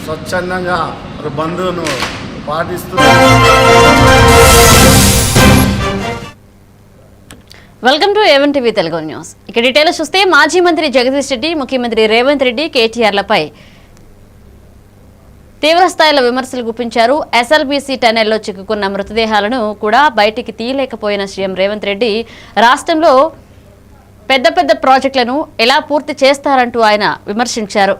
స్వచ్ఛందంగా బంధువును పాటిస్తూ. Welcome to A1 TV Telugu news. ఇక డీటెయిల్స్ చూస్తే మాజీ మంత్రి జగదీష్ రెడ్డి, ముఖ్యమంత్రి రేవంత్ రెడ్డి కేటీఆర్లపై తీవ్రస్థాయిలో విమర్శలు గుప్పించారు. ఎస్ఎల్బీసీ టనెల్లో చిక్కుకున్న మృతదేహాలను కూడా బయటికి తీయలేకపోయిన సీఎం రేవంత్ రెడ్డి రాష్ట్రంలో పెద్ద పెద్ద ప్రాజెక్టులను ఎలా పూర్తి చేస్తారంటూ ఆయన విమర్శించారు.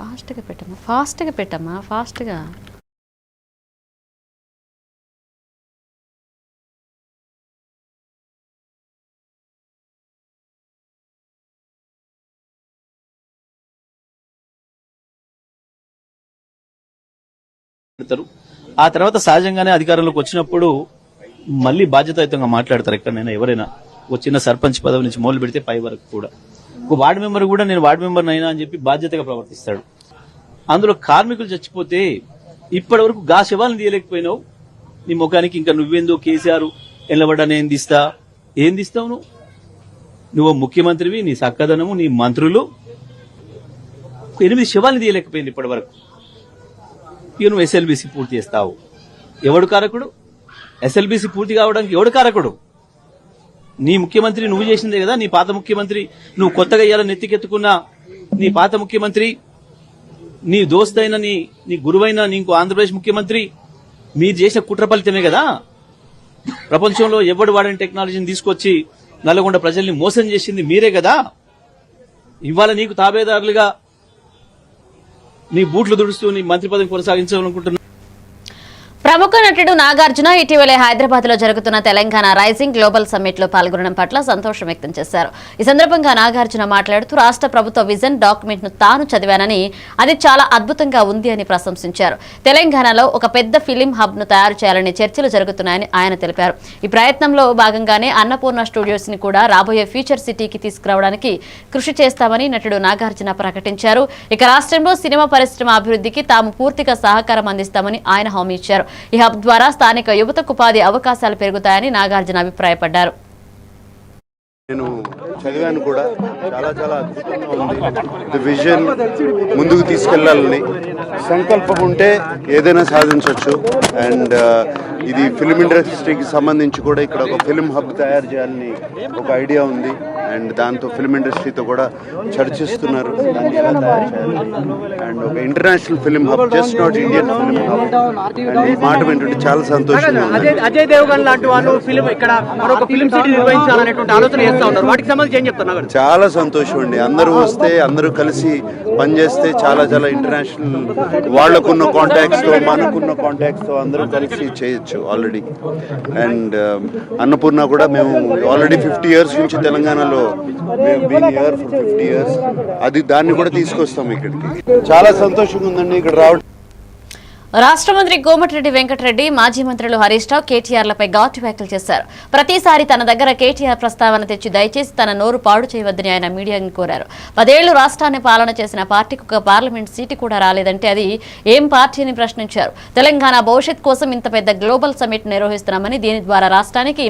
ఫాస్ట్గా పెట్టమ్మా. ఆ తర్వాత సహజంగానే అధికారంలోకి వచ్చినప్పుడు మళ్ళీ బాధ్యతాయుతంగా మాట్లాడతారు. ఎక్కడైనా ఎవరైనా ఒక చిన్న సర్పంచ్ పదవి నుంచి మొదలు పెడితే పై వరకు కూడా ఒక వార్డు మెంబర్ కూడా నేను వార్డు మెంబర్ అయినా అని చెప్పి బాధ్యతగా ప్రవర్తిస్తాడు. అందులో కార్మికులు చచ్చిపోతే ఇప్పటి వరకు గా శవాలను తీయలేకపోయినావు. నీ ముఖానికి ఇంకా నువ్వేందో కేసీఆర్ ఎల్లబడ్డా నేను తీస్తా, ఏం తీస్తావు నువ్వు ముఖ్యమంత్రివి, నీ సక్కదనము, నీ మంత్రులు 8 శవాలను తీయలేకపోయింది ఇప్పటి వరకు. ఇక నువ్వు ఎస్ఎల్బీసీ పూర్తి చేస్తావు. ఎవడు కారకుడు? ఎస్ఎల్బీసీ పూర్తి కావడానికి ఎవడు కారకుడు? నీ ముఖ్యమంత్రి నువ్వు చేసిందే కదా. నీ పాత ముఖ్యమంత్రి, నువ్వు కొత్తగా ఇయ్యాల నెత్తికెత్తుకున్న నీ పాత ముఖ్యమంత్రి, నీ దోస్తైన నీ గురువైన నీకు ఆంధ్రప్రదేశ్ ముఖ్యమంత్రి మీరు చేసిన కుట్ర ఫలితమే కదా. ప్రపంచంలో ఎవడు వాడని టెక్నాలజీని తీసుకొచ్చి నల్గొండ ప్రజల్ని మోసం చేసింది మీరే కదా. ఇవాళ నీకు తాబేదారులుగా నీ బూట్లు దుడుస్తూ నీ మంత్రి పదవి కొనసాగించాలనుకుంటున్నా. ప్రముఖ నటుడు నాగార్జున ఇటీవలే హైదరాబాద్ లో జరుగుతున్న తెలంగాణ రైజింగ్ గ్లోబల్ సమ్మిట్ లో పాల్గొనడం పట్ల సంతోషం వ్యక్తం చేశారు. ఈ సందర్భంగా నాగార్జున మాట్లాడుతూ రాష్ట్ర ప్రభుత్వ విజన్ డాక్యుమెంట్ ను తాను చదివానని, అది చాలా అద్భుతంగా ఉంది అని ప్రశంసించారు. తెలంగాణలో ఒక పెద్ద ఫిలిం హబ్ ను తయారు చేయాలని చర్చలు జరుగుతున్నాయని ఆయన తెలిపారు. ఈ ప్రయత్నంలో భాగంగానే అన్నపూర్ణ స్టూడియోస్ ని కూడా రాబోయే ఫ్యూచర్ సిటీకి తీసుకురావడానికి కృషి చేస్తామని నటుడు నాగార్జున ప్రకటించారు. ఇక రాష్ట్రంలో సినిమా పరిశ్రమ అభివృద్ధికి తాము పూర్తిగా సహకారం అందిస్తామని ఆయన హామీ ఇచ్చారు. ఈ హబ్ ద్వారా స్థానిక యువతకు ఉపాధి అవకాశాలు పెరుగుతాయని నాగార్జున అభిప్రాయపడ్డారు. నేను చదివాను కూడా, చాలా చాలా అద్భుతంగా ఉంది. విజన్ ముందుకు తీసుకెళ్లాలని సంకల్పం ఉంటే ఏదైనా సాధించవచ్చు. అండ్ ఇది ఫిల్మ్ ఇండస్ట్రీకి సంబంధించి కూడా ఇక్కడ ఒక ఫిల్మ్ హబ్ తయారు చేయాలని ఒక ఐడియా ఉంది. అండ్ దాంతో ఫిల్మ్ ఇండస్ట్రీతో కూడా చర్చిస్తున్నారు దాన్ని ఎలా తయారు చేయాలి. అండ్ ఒక international film hub, just not Indian film hub. And ఈ మాట వింటుంటే చాలా సంతోషంగా ఉంది. అజయ్ దేవగన్ లాంటి వాళ్ళు ఫిల్మ్ ఇక్కడ మరొక ఫిల్మ్ సిటీ నిర్వహించాలనేటువంటి ఆలోచన చేస్తా ఉన్నారు. వాటికి సంబంధించి ఏం చెప్తున్నారు? చాలా సంతోషం అండి. అందరూ వస్తే, అందరూ కలిసి పనిచేస్తే చాలా చాలా ఇంటర్నేషనల్ వాళ్ళకున్న కాంటాక్ట్స్ తో, మనకున్న కాంటాక్ట్స్ తో అందరూ కలిసి చేయొచ్చు ఆల్రెడీ. అండ్ అన్నపూర్ణ కూడా మేము ఆల్రెడీ 50 years నుంచి తెలంగాణలో మేము బీన్ హియర్ ఫర్ 50 years. అది దాన్ని కూడా తీసుకొస్తాం ఇక్కడికి. చాలా సంతోషంగా ఉందండి ఇక్కడ రావడం. రాష్ట్ర మంత్రి కోమటిరెడ్డి వెంకటరెడ్డి, మాజీ మంత్రులు హరీష్ రావు కేటీఆర్లపై ఘాటు వ్యాఖ్యలు చేశారు. ప్రతిసారి తన దగ్గర కేటీఆర్ ప్రస్తావన తెచ్చి దయచేసి తన నోరు పాడు చేయవద్దని ఆయన మీడియాని కోరారు. 10 ఏళ్లు రాష్ట్రాన్ని పాలన చేసిన పార్టీకి ఒక పార్లమెంట్ సీటు కూడా రాలేదంటే అది ఏం పార్టీ అని ప్రశ్నించారు. తెలంగాణ భవిష్యత్ కోసం ఇంత పెద్ద గ్లోబల్ సమ్మిట్ నిర్వహిస్తున్నామని, దీని ద్వారా రాష్ట్రానికి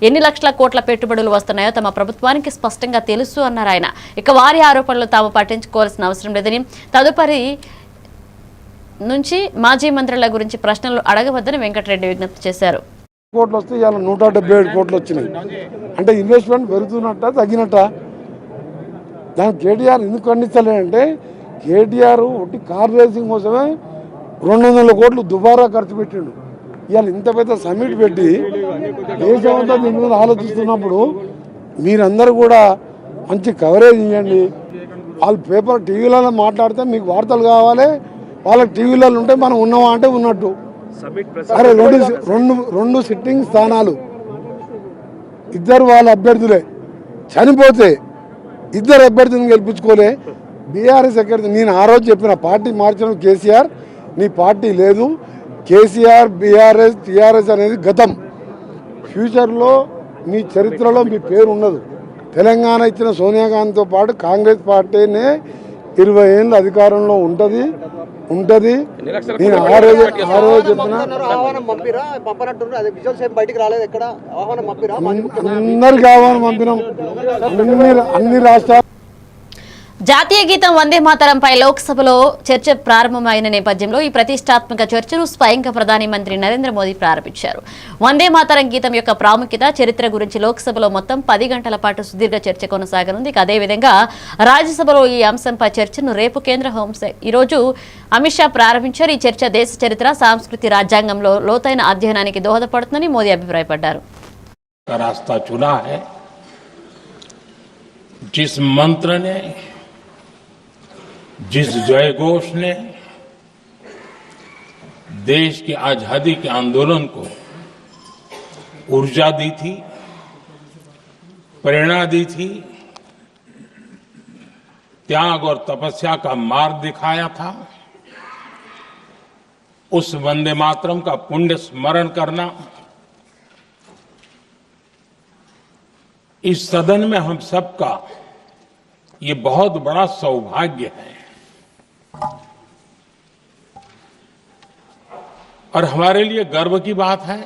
ఎన్ని లక్షల కోట్ల పెట్టుబడులు వస్తున్నాయో తమ ప్రభుత్వానికి స్పష్టంగా తెలుసు అన్నారు ఆయన. ఇక వారి ఆరోపణలు తాము పట్టించుకోవాల్సిన అవసరం లేదని, తదుపరి నుంచి మాజీ మంత్రుల గురించి ప్రశ్నలు అడగవద్దని వెంకటరెడ్డి విజ్ఞప్తి చేశారు. కోట్లు వస్తే ఇవాళ 177 కోట్లు వచ్చినాయి. అంటే ఇన్వెస్ట్మెంట్ పెరుగుతున్నట్ట తగ్గినట్ట? దానికి కేటీఆర్ ఎందుకు ఖండించలేదంటే, కేటీఆర్ ఒకటి కార్ రేసింగ్ కోసమే 200 కోట్లు దుబారా ఖర్చు పెట్టిండు. ఇవాళ ఇంత పెద్ద సమ్మిట్ పెట్టి దేశమంతా దీని మీద ఆలోచిస్తున్నప్పుడు మీరందరూ కూడా మంచి కవరేజ్ ఇవ్వండి. వాళ్ళు పేపర్ టీవీలలో మాట్లాడితే మీకు వార్తలు కావాలి, వాళ్ళకి టీవీలలో ఉంటే మనం ఉన్నామా అంటే ఉన్నట్టు. అరే రెండు సిట్టింగ్ స్థానాలు, ఇద్దరు వాళ్ళ అభ్యర్థులే, చనిపోతే ఇద్దరు అభ్యర్థులను గెలిపించుకోలే. బీఆర్ఎస్ ఎక్కడ? నేను ఆ రోజు చెప్పిన పార్టీ మార్చడం కేసీఆర్, నీ పార్టీ లేదు. కేసీఆర్, బీఆర్ఎస్, టీఆర్ఎస్ అనేది గతం. ఫ్యూచర్లో మీ చరిత్రలో మీ పేరు ఉండదు. తెలంగాణ ఇచ్చిన సోనియా గాంధీతో పాటు కాంగ్రెస్ పార్టీనే 20 ఏళ్ళు అధికారంలో ఉంటది. నేను ఆ రోజు చెప్పిన ఆహ్వానం పంపిరా పంపనట్టు అదే విజువల్స్ ఏం బయటికి రాలేదు. ఎక్కడ ఆహ్వానం పంపిరా? అందరికి ఆహ్వానం పంపినాం అన్ని రాష్ట్రాలు. జాతీయ గీతం వందే మాతరంపై లోక్సభలో చర్చ ప్రారంభమైన నేపథ్యంలో ఈ ప్రతిష్టాత్మక చర్చను స్వయంగా ప్రధాని మంత్రి నరేంద్ర మోదీ ప్రారంభించారు. వందే మాతరం గీతం యొక్క ప్రాముఖ్యత, చరిత్ర గురించి లోక్సభలో మొత్తం 10 గంటల పాటు సుదీర్ఘ చర్చ కొనసాగనుంది. అదేవిధంగా రాజ్యసభలో ఈ అంశంపై చర్చను రేపు కేంద్ర హోంశాఖ ఈరోజు అమిత్ షా ప్రారంభించారు. ఈ చర్చ దేశ చరిత్ర, సంస్కృతి, రాజ్యాంగంలో లోతైన అధ్యయనానికి దోహదపడుతుందని మోదీ అభిప్రాయపడ్డారు. जिस जय घोष ने देश की आजादी के आंदोलन को ऊर्जा दी थी, प्रेरणा दी थी, त्याग और तपस्या का मार्ग दिखाया था, उस वंदे मातरम का पुण्य स्मरण करना इस सदन में हम सबका ये बहुत बड़ा सौभाग्य है और हमारे लिए गर्व की बात है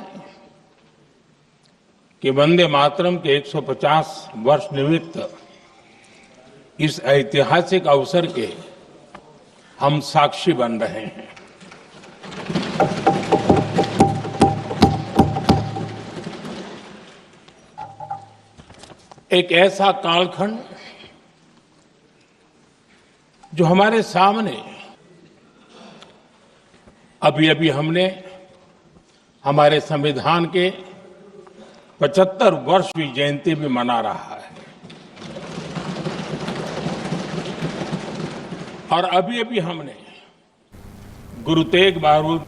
कि वंदे मातरम के 150 वर्ष निमित्त इस ऐतिहासिक अवसर के हम साक्षी बन रहे हैं। एक ऐसा कालखंड जो हमारे सामने अभी हमने हमारे संविधान के 75 वर्षवीं जयंती भी मना रहा है और अभी हमने गुरु तेग बहादुर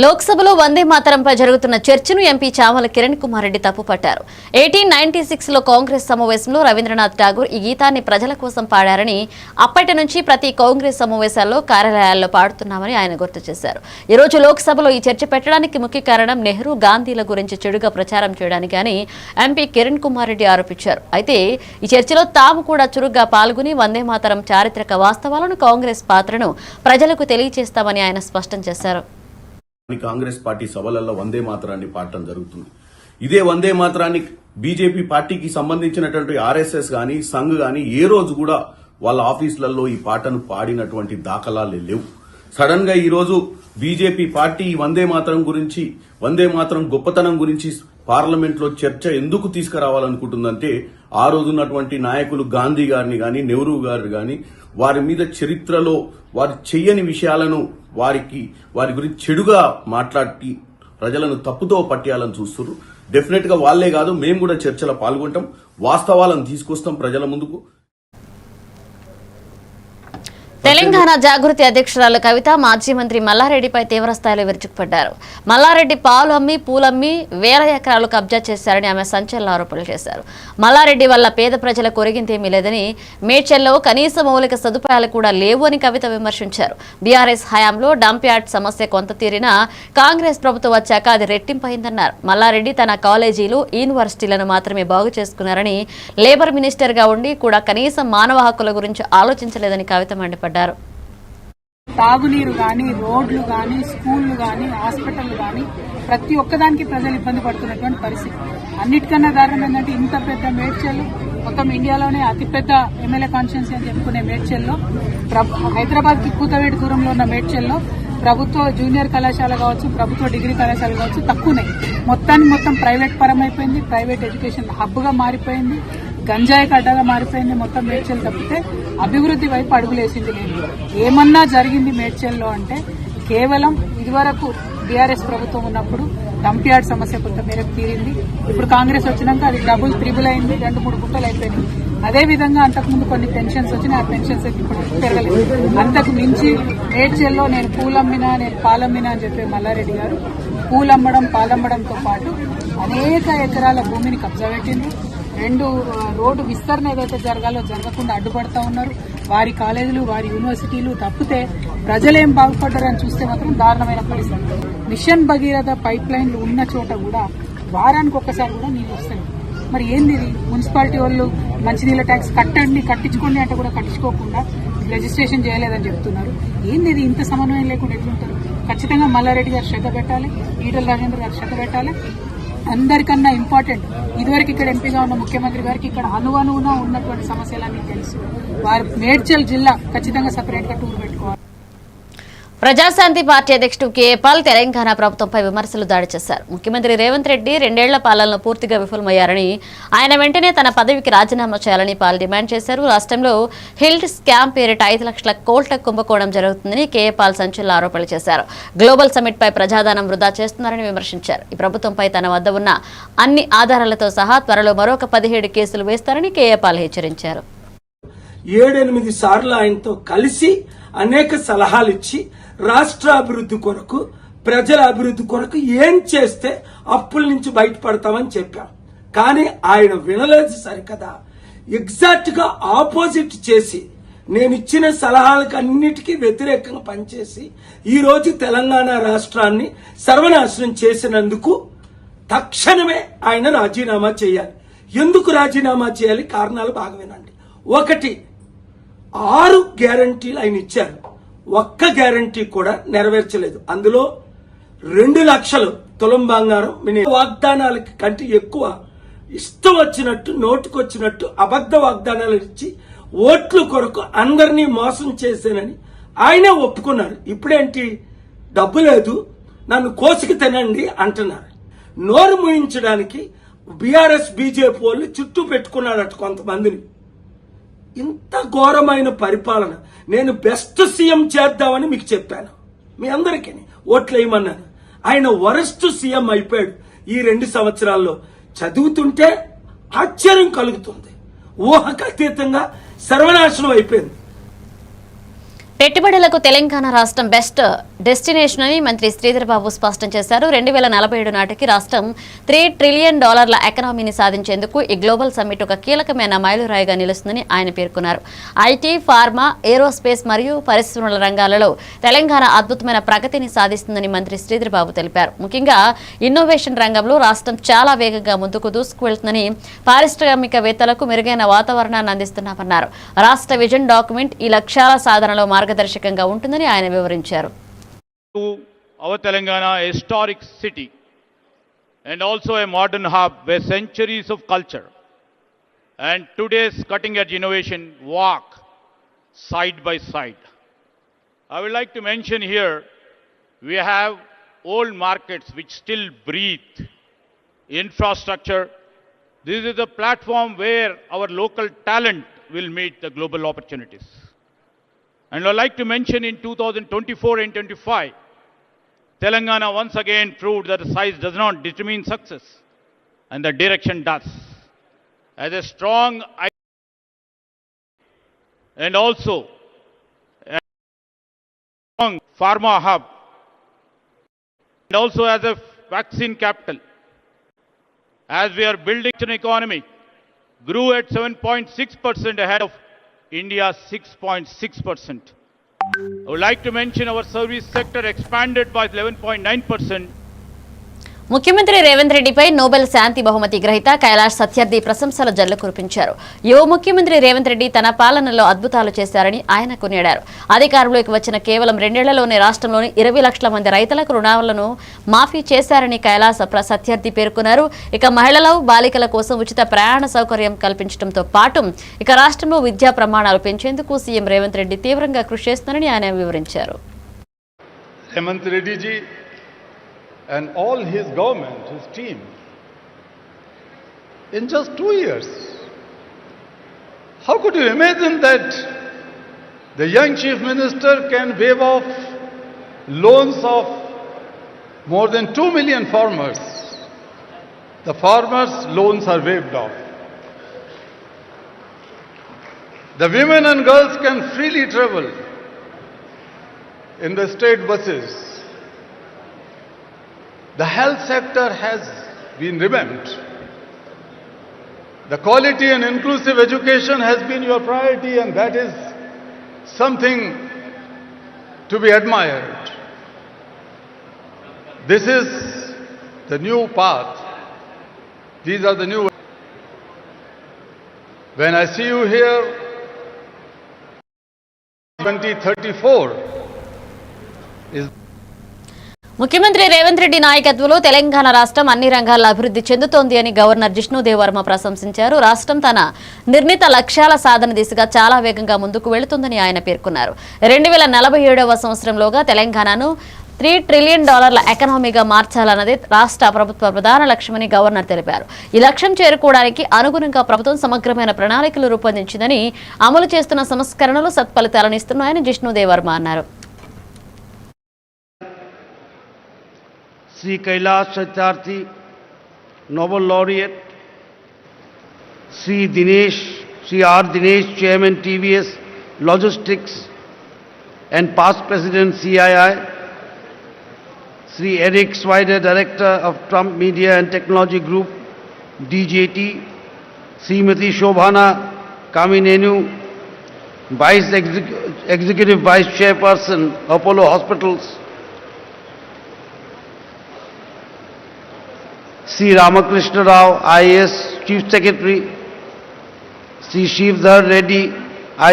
లోక్సభలో వందే మాతరంపై జరుగుతున్న చర్చను ఎంపీ చామల కిరణ్ కుమార్ రెడ్డి తప్పుపట్టారు. 1896లో కాంగ్రెస్ సమావేశంలో రవీంద్రనాథ్ ఠాగూర్ ఈ గీతాన్ని ప్రజల కోసం పాడారని, అప్పటి నుంచి ప్రతి కాంగ్రెస్ సమావేశాల్లో కార్యాలయాల్లో పాడుతున్నామని ఆయన గుర్తు చేశారు. ఈ రోజు లోక్సభలో ఈ చర్చ పెట్టడానికి ముఖ్య కారణం నెహ్రూ, గాంధీల గురించి చెడుగా ప్రచారం చేయడానికి అని ఎంపీ కిరణ్ కుమార్ రెడ్డి ఆరోపించారు. అయితే ఈ చర్చలో తాము కూడా చురుగ్గా పాల్గొని వందే మాతరం చారిత్రక వాస్తవాలను, కాంగ్రెస్ పాత్రను ప్రజలకు తెలియజేస్తామని ఆయన స్పష్టం చేశారు. కాంగ్రెస్ పార్టీ సభలలో వందే మాతరాన్ని పాడటం జరుగుతుంది. ఇదే వందే మాతరాన్ని బీజేపీ పార్టీకి సంబంధించినటువంటి ఆర్ఎస్ఎస్ గాని, సంఘ్ గాని ఏ రోజు కూడా వాళ్ళ ఆఫీసులలో ఈ పాటను పాడినటువంటి దాఖలాలు లేవు. సడన్ గా ఈ రోజు బీజేపీ పార్టీ ఈ వందే మాతరం గురించి, వందే మాతరం గొప్పతనం గురించి పార్లమెంట్ లో చర్చ ఎందుకు తీసుకురావాలనుకుంటుందంటే, ఆ రోజున్నటువంటి నాయకులు గాంధీ గారిని గాని, నెహ్రూ గారిని గాని, వారి మీద చరిత్రలో వారు చెయ్యని విషయాలను వారి గురించి చెడుగా మాట్లాడి ప్రజలను తప్పుతో పట్టేయాలని చూస్తున్నారు. డెఫినెట్ గా వాళ్లే కాదు, మేము కూడా చర్చలో పాల్గొంటాం, వాస్తవాలను తీసుకొస్తాం ప్రజల ముందుకు. తెలంగాణ జాగృతి అధ్యక్షురాలు కవిత మాజీ మంత్రి మల్లారెడ్డిపై తీవ్రస్థాయిలో విరుచుకుపడ్డారు. మల్లారెడ్డి పాలు అమ్మి, పూలమ్మి వేల ఎకరాలు కబ్జా చేశారని ఆమె సంచలన ఆరోపణలు చేశారు. మల్లారెడ్డి వల్ల పేద ప్రజల కొరిగింతేమీ లేదని, మేడ్చల్లో కనీస మౌలిక సదుపాయాలు కూడా లేవు అని కవిత విమర్శించారు. బీఆర్ఎస్ హయాంలో డంప్ యార్డ్ సమస్య కొంత తీరినా కాంగ్రెస్ ప్రభుత్వం వచ్చాక అది రెట్టింపైందన్నారు. మల్లారెడ్డి తన కాలేజీలు, యూనివర్సిటీలను మాత్రమే బాగు చేసుకున్నారని, లేబర్ మినిస్టర్ గా ఉండి కూడా కనీసం మానవ హక్కుల గురించి ఆలోచించలేదని కవిత మండిపడ్డారు. తాగునీరు గాని, రోడ్లు గాని, స్కూళ్లు గాని, హాస్పిటల్ గాని ప్రతి ఒక్కదానికి ప్రజలు ఇబ్బంది పడుతున్నటువంటి పరిస్థితి. అన్నిటికన్నా దారుణం ఏంటంటే, ఇంత పెద్ద మేడ్చల్, మొత్తం ఇండియాలోనే అతిపెద్ద ఎమ్మెల్యే కాన్స్టిట్యున్సీ అని చెప్పుకునే మేడ్చల్లో, హైదరాబాద్ కి కూతవేడి దూరంలో ఉన్న మేడ్చల్లో ప్రభుత్వ జూనియర్ కళాశాల కావచ్చు, ప్రభుత్వ డిగ్రీ కళాశాల కావచ్చు తక్కువనే. మొత్తం ప్రైవేట్ పరమైపోయింది, ప్రైవేట్ ఎడ్యుకేషన్ హబ్ గా మారిపోయింది, గంజాయి కడ్డగా మారిపోయింది. మొత్తం మేడ్చల్ తప్పితే అభివృద్ధి వైపు అడుగులేసింది లేదు. ఏమన్నా జరిగింది మేడ్చల్లో అంటే కేవలం ఇదివరకు బీఆర్ఎస్ ప్రభుత్వం ఉన్నప్పుడు డంప్ యార్డ్ సమస్య కొంత మేరకు తీరింది. ఇప్పుడు కాంగ్రెస్ వచ్చినాక అది డబుల్, త్రిబుల్ అయింది, 2-3 గుంటలు అయిపోయింది. అదేవిధంగా అంతకుముందు కొన్ని పెన్షన్స్ వచ్చినాయి, ఆ పెన్షన్స్ ఇప్పుడు పెరగలేదు. అంతకు మించి మేడ్చల్లో నేను పూలమ్మినా, నేను పాలమ్మినా అని చెప్పే మల్లారెడ్డి గారు పూలమ్మడం, పాలమ్మడంతో పాటు అనేక ఎకరాల భూమిని కబ్జా పెట్టింది. 2 రోడ్డు విస్తరణ ఏదైతే జరగాలో జరగకుండా అడ్డుపడతా ఉన్నారు. వారి కాలేజీలు, వారి యూనివర్సిటీలు తప్పితే ప్రజలేం బాగుపడ్డారని చూస్తే మాత్రం దారుణమైన పరిస్థితి. మిషన్ భగీరథ పైప్ లైన్లు ఉన్న చోట కూడా వారానికి ఒక్కసారి కూడా నీళ్లు వస్తాయి. మరి ఏంది ఇది? మున్సిపాలిటీ వాళ్ళు మంచినీళ్ళ ట్యాక్స్ కట్టండి, కట్టించుకోండి అంటే కూడా కట్టించుకోకుండా రిజిస్ట్రేషన్ చేయలేదని చెప్తున్నారు. ఏంది ఇది, ఇంత సమన్వయం లేకుండా ఎట్లుంటారు? ఖచ్చితంగా మల్లారెడ్డి గారు శ్రద్ధ పెట్టాలి, ఈటల రాజేందర్ గారు శ్రద్ధ పెట్టాలి. అందరికన్నా ఇంపార్టెంట్, ఇదివరకు ఇక్కడ ఎంపీగా ఉన్న ముఖ్యమంత్రి గారికి ఇక్కడ అణువణువున ఉన్నటువంటి సమస్యలన్నీ తెలుసు. వారు మేడ్చల్ జిల్లా ఖచ్చితంగా సపరేట్ గా టూర్ పెట్టుకోవాలి. ప్రజాశాంతి పార్టీ అధ్యక్షుడు కేఏ పాల్ తెలంగాణ ప్రభుత్వంపై విమర్శలు దాడి చేశారు. ముఖ్యమంత్రి రేవంత్ రెడ్డి 2 ఏళ్ల పాలనలో పూర్తిగా విఫలమయ్యారని, ఆయన వెంటనే తన పదవికి రాజీనామా చేయాలని పాల్ డిమాండ్ చేశారు. రాష్ట్రంలో హిల్ట్ స్కామ్ పేరిట 5 లక్షల కోట్ల కుంభకోణం జరుగుతుందని కేఏ పాల్ సంచలన ఆరోపణలు చేశారు. గ్లోబల్ సమ్మిట్ పై ప్రజాధనం వృధా చేస్తున్నారని విమర్శించారు. ఈ ప్రభుత్వంపై తన వద్ద ఉన్న అన్ని ఆధారాలతో సహా త్వరలో మరొక 17 కేసులు వేస్తారని కేఏ పాల్ హెచ్చరించారు. 7-8 సార్లు ఆయనతో కలిసి అనేక సలహాలు ఇచ్చి రాష్ట్ర అభివృద్ధి కొరకు, ప్రజల అభివృద్ధి కొరకు ఏం చేస్తే అప్పుల నుంచి బయటపడతామని చెప్పాం. కానీ ఆయన వినలేదు సరికదా, ఎగ్జాక్ట్ గా ఆపోజిట్ చేసి నేను ఇచ్చిన సలహాలకు అన్నిటికీ వ్యతిరేకంగా పనిచేసి ఈ రోజు తెలంగాణ రాష్ట్రాన్ని సర్వనాశనం చేసినందుకు తక్షణమే ఆయన రాజీనామా చేయాలి. ఎందుకు రాజీనామా చేయాలి? కారణాలు బాగా వినండి. 1, 6 గ్యారంటీలు ఆయన ఇచ్చారు, ఒక్క గ్యారంటీ కూడా నెరవేర్చలేదు. అందులో 2 లక్షలు తులం బంగారం వాగ్దానాలకి కంటే ఎక్కువ ఇష్టం వచ్చినట్టు నోటుకొచ్చినట్టు అబద్ధ వాగ్దానాలు ఇచ్చి ఓట్ల కొరకు అందరినీ మోసం చేశానని ఆయనే ఒప్పుకున్నారు. ఇప్పుడేంటి, డబ్బు లేదు నన్ను కోసికి తినండి అంటున్నారు. నోరు మూయించడానికి బీఆర్ఎస్ బీజేపీ వాళ్ళు చుట్టూ పెట్టుకున్నాడట కొంతమందిని. ఇంత ఘోరమైన పరిపాలన. నేను బెస్ట్ సీఎం చేద్దామని మీకు చెప్పాను, మీ అందరికీ ఓట్లు వేయమన్నాను. ఆయన వరస్ట్ సీఎం అయిపోయాడు ఈ 2 సంవత్సరాల్లో. చదువుతుంటే ఆశ్చర్యం కలుగుతుంది. ఊహకు అతీతంగా సర్వనాశనం అయిపోయింది. పెట్టుబడులకు తెలంగాణ రాష్ట్రం బెస్ట్ డెస్టినేషన్ అని మంత్రి శ్రీధర్ బాబు స్పష్టం చేశారు. 2047 నాటికి రాష్ట్రం $3 ట్రిలియన్ ఎకనామీని సాధించేందుకు ఈ గ్లోబల్ సమ్మిట్ ఒక కీలకమైన మైలురాయిగా నిలుస్తుందని ఆయన పేర్కొన్నారు. ఐటీ, ఫార్మా, ఏరోస్పేస్ మరియు పరిశ్రమల రంగాలలో తెలంగాణ అద్భుతమైన ప్రగతిని సాధిస్తుందని మంత్రి శ్రీధర్ బాబు తెలిపారు. ముఖ్యంగా ఇన్నోవేషన్ రంగంలో రాష్ట్రం చాలా వేగంగా ముందుకు దూసుకువెళ్తుందని, పారిశ్రామికవేత్తలకు మెరుగైన వాతావరణాన్ని అందిస్తున్నామన్నారు. రాష్ట్ర విజన్ డాక్యుమెంట్ ఈ లక్ష్యాల సాధనలో మార్గదర్శకంగా ఉంటుందని ఆయన వివరించారు. Our Telangana, a historic city and also a modern hub where centuries of culture and today's cutting-edge innovation walk side by side. I would like to mention here, we have old markets which still breathe. Infrastructure, this is a platform where our local talent will meet the global opportunities. And I'd like to mention in 2024 and 25, Telangana once again proved that the size does not determine success, and the direction does. As a strong and also a strong pharma hub, and also as a vaccine capital, as we are building an economy, grew at 7.6% ahead of India's 6.6%. I would like to mention our service sector expanded by 11.9%. ముఖ్యమంత్రి రేవంత్ రెడ్డిపై Nobel శాంతి బహుమతి గ్రహీత కైలాష్ సత్యార్థి ప్రశంసల జల్లు కురిపించారు. యువ ముఖ్యమంత్రి రేవంత్ రెడ్డి తన పాలనలో అద్భుతాలు చేశారని ఆయన కొనియాడారు. అధికారంలోకి వచ్చిన కేవలం 2 ఏళ్లలోనే రాష్ట్రంలోని 20 లక్షల మంది రైతులకు రుణాలను మాఫీ చేశారని కైలాష్ సత్యార్థి పేర్కొన్నారు. ఇక మహిళలు, బాలికల కోసం ఉచిత ప్రయాణ సౌకర్యం కల్పించడంతో పాటు ఇక రాష్ట్రంలో విద్యా ప్రమాణాలు పెంచేందుకు సీఎం రేవంత్ రెడ్డి తీవ్రంగా కృషి చేస్తున్నారని ఆయన వివరించారు. Revanth రెడ్డిజీ and all his government, his team, in just 2 years. How could you imagine that the young chief minister can waive off loans of more than 2 million farmers? The farmers' loans are waived off. The women and girls can freely travel in the state buses. The health sector has been revamped. The quality and inclusive education has been your priority, and that is something to be admired. This is the new path. These are the new. When I see you here, 2034 is ముఖ్యమంత్రి రేవంత్ రెడ్డి నాయకత్వంలో తెలంగాణ రాష్ట్రం అన్ని రంగాల్లో అభివృద్ధి చెందుతోంది అని governor Jishnu Dev Varma ప్రశంసించారు. రాష్ట్రం తన నిర్ణీత లక్ష్యాల సాధన దిశగా చాలా వేగంగా ముందుకు వెళుతుందని ఆయన పేర్కొన్నారు. 2047వ సంవత్సరంలోగా తెలంగాణను $3 ట్రిలియన్ ఎకానమీగా మార్చాలన్నదే రాష్ట్ర ప్రభుత్వ ప్రధాన లక్ష్యమని గవర్నర్ తెలిపారు. ఈ లక్ష్యం చేరుకోవడానికి అనుగుణంగా ప్రభుత్వం సమగ్రమైన ప్రణాళికలు రూపొందించిందని, అమలు చేస్తున్న సంస్కరణలు సత్ఫలితాలను ఇస్తున్నాయని జిష్ణుదేవ్ వర్మ అన్నారు. Sri Kailash Satyarthi, Nobel Laureate, Sri R. Dinesh, Chairman TVS Logistics and past President CII, Sri Eric Swider, Director of Trump Media and Technology Group, DJT, Srimati Shobhana Kaminenu, Executive Vice Chairperson, Apollo Hospitals, Sri Ramakrishna Rao, IAS Chief Secretary, Sri Shivdhar Reddy,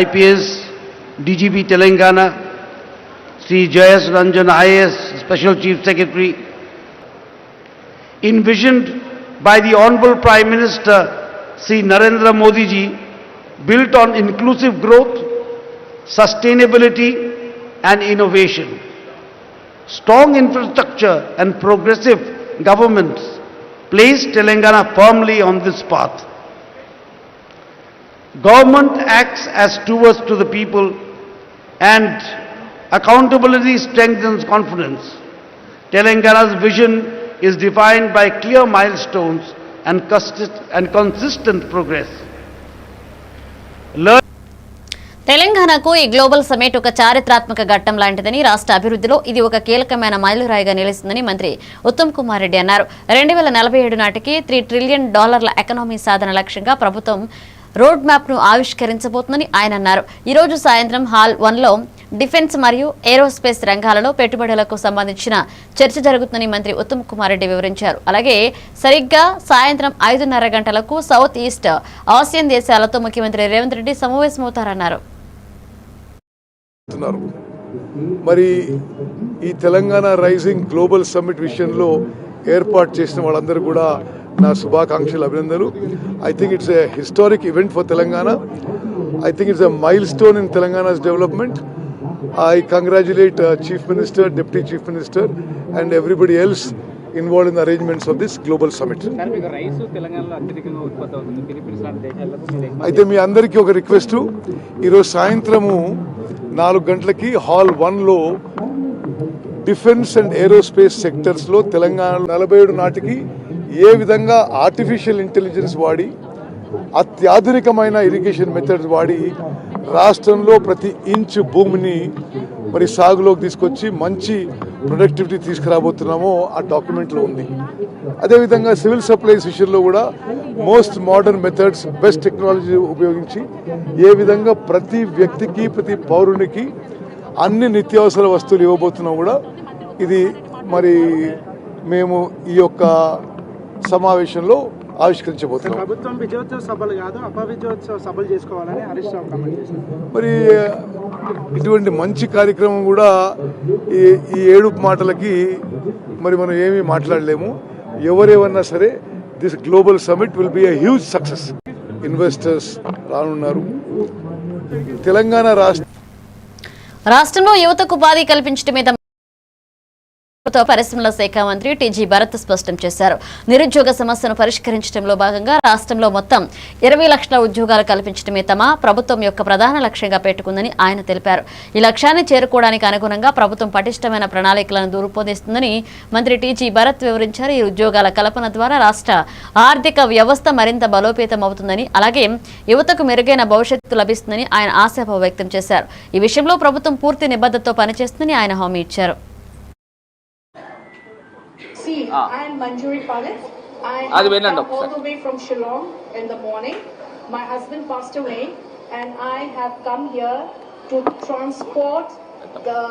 IPS, DGP Telangana, Sri Jayas Ranjan, IAS Special Chief Secretary, envisioned by the Honorable Prime Minister Sri Narendra Modi ji, built on inclusive growth, sustainability and innovation. Strong infrastructure and progressive governments place Telangana firmly on this path. Government acts as stewards to the people and accountability strengthens confidence. Telangana's vision is defined by clear milestones and consistent progress. తెలంగాణకు ఈ global summit ఒక చారిత్రాత్మక ఘట్టం లాంటిదని, రాష్ట్ర అభివృద్ధిలో ఇది ఒక కీలకమైన మైలురాయిగా నిలుస్తుందని మంత్రి ఉత్తమ్ కుమార్ రెడ్డి అన్నారు. 2047 నాటికి $3 ట్రిలియన్ ఎకానమీ సాధన లక్ష్యంగా ప్రభుత్వం రోడ్ మ్యాప్ ను ఆవిష్కరించబోతుందని ఆయన అన్నారు. ఈ రోజు సాయంత్రం హాల్ 1లో డిఫెన్స్ మరియు ఏరోస్పేస్ రంగాలలో పెట్టుబడులకు సంబంధించిన చర్చ జరుగుతుందని మంత్రి ఉత్తమ్ కుమార్ రెడ్డి వివరించారు. అలాగే సరిగ్గా సాయంత్రం 5:30 గంటలకు సౌత్ ఈస్ట్ ఆసియన్ దేశాలతో ముఖ్యమంత్రి రేవంత్ రెడ్డి సమావేశమవుతారన్నారు. మరి ఈ తెలంగాణ రైజింగ్ గ్లోబల్ సమ్మిట్ విషయంలో ఏర్పాటు చేసిన వాళ్ళందరూ కూడా నా శుభాకాంక్షలు, అభినందనలు. I think it's a historic event for Telangana. I think it's a mile stone in Telangana's development. I congratulate Chief Minister, Deputy Chief Minister and everybody else involved in the arrangements of this global summit. అయితే మీ అందరికీ ఒక request, ఈరోజు సాయంత్రము 4 గంటలకి hall 1లో defence and aerospace సెక్టర్స్లో తెలంగాణ 47 నాటికి ఏ విధంగా ఆర్టిఫిషియల్ ఇంటెలిజెన్స్ వాడి అత్యాధునికమైన ఇరిగేషన్ మెథడ్స్ వాడి రాష్ట్రంలో ప్రతి ఇంచు భూమిని మరి సాగులోకి తీసుకొచ్చి మంచి ప్రొడక్టివిటీ తీసుకురాబోతున్నామో ఆ డాక్యుమెంట్లో ఉంది. అదేవిధంగా సివిల్ సప్లైస్ విషయంలో కూడా most modern methods, best technology ఉపయోగించి ఏ విధంగా ప్రతి వ్యక్తికి, ప్రతి పౌరునికి అన్ని నిత్యావసర వస్తువులు ఇవ్వబోతున్నాం కూడా ఇది మరి మేము ఈ యొక్క సమావేశంలో ఆవిష్కరించబోతున్నాం. ప్రభుత్వం విజయోత్సవ సభలు కాదు, అపవిజయోత్సవ సభలు చేసుకోవాలని హరీష్ రావు కామెంట్ చేశారు. మరి ఇటువంటి మంచి కార్యక్రమం కూడా ఈ 7 మాటలకి మరి మనం ఏమీ మాట్లాడలేము. ఎవరేమన్నా సరే this global summit will be a huge success. Investors రానున్నారు. తెలంగాణ రాష్ట్రంలో యువతకు ఉపాధి కల్పించడమే పరిశ్రమల శాఖ మంత్రి టీజీ భరత్ స్పష్టం చేశారు. నిరుద్యోగ సమస్యను పరిష్కరించడంలో భాగంగా రాష్ట్రంలో మొత్తం 20 లక్షల ఉద్యోగాలు కల్పించడమే తమ ప్రభుత్వం యొక్క ప్రధాన లక్ష్యంగా పెట్టుకుందని ఆయన తెలిపారు. ఈ లక్ష్యాన్ని చేరుకోవడానికి అనుగుణంగా ప్రభుత్వం పటిష్టమైన ప్రణాళికలను రూపొందిస్తుందని మంత్రి టీజీ భరత్ వివరించారు. ఈ ఉద్యోగాల కల్పన ద్వారా రాష్ట్ర ఆర్థిక వ్యవస్థ మరింత బలోపేతం అవుతుందని, అలాగే యువతకు మెరుగైన భవిష్యత్తు లభిస్తుందని ఆయన ఆశాభావం వ్యక్తం చేశారు. ఈ విషయంలో ప్రభుత్వం పూర్తి నిబద్ధతతో పనిచేస్తుందని ఆయన హామీ ఇచ్చారు. I am Manjuri Palit. I have come all the way from Shillong in the morning. My husband passed away and I have come here to transport the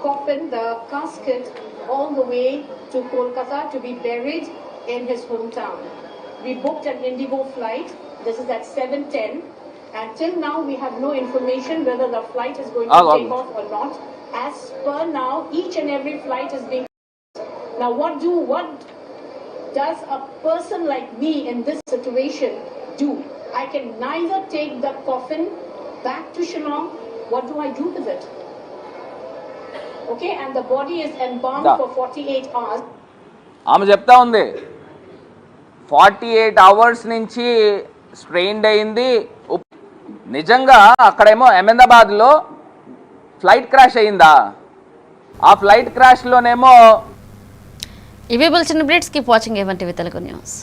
coffin, the casket, all the way to Kolkata to be buried in his hometown. We booked an Indigo flight. This is at 7:10 And till now, we have no information whether the flight is going to take off or not. As per now, each and every flight is being. Now, what does a person like me in this situation do? I can neither take the coffin back to Shillong. What do I do with it? Okay, and the body is embalmed for 48 hours. ఆమె చెప్తా ఉంది 48 hours నుంచి strained అయింది. నిజంగా అక్కడేమో అహ్మదాబాద్లో flight crash అయిందా? ఆ ఫ్లైట్ క్రాష్లోనేమో ఇవి bulletin updates. Keep watching A1 TV Telugu news.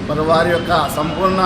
మరి వారి యొక్క సంపూర్ణ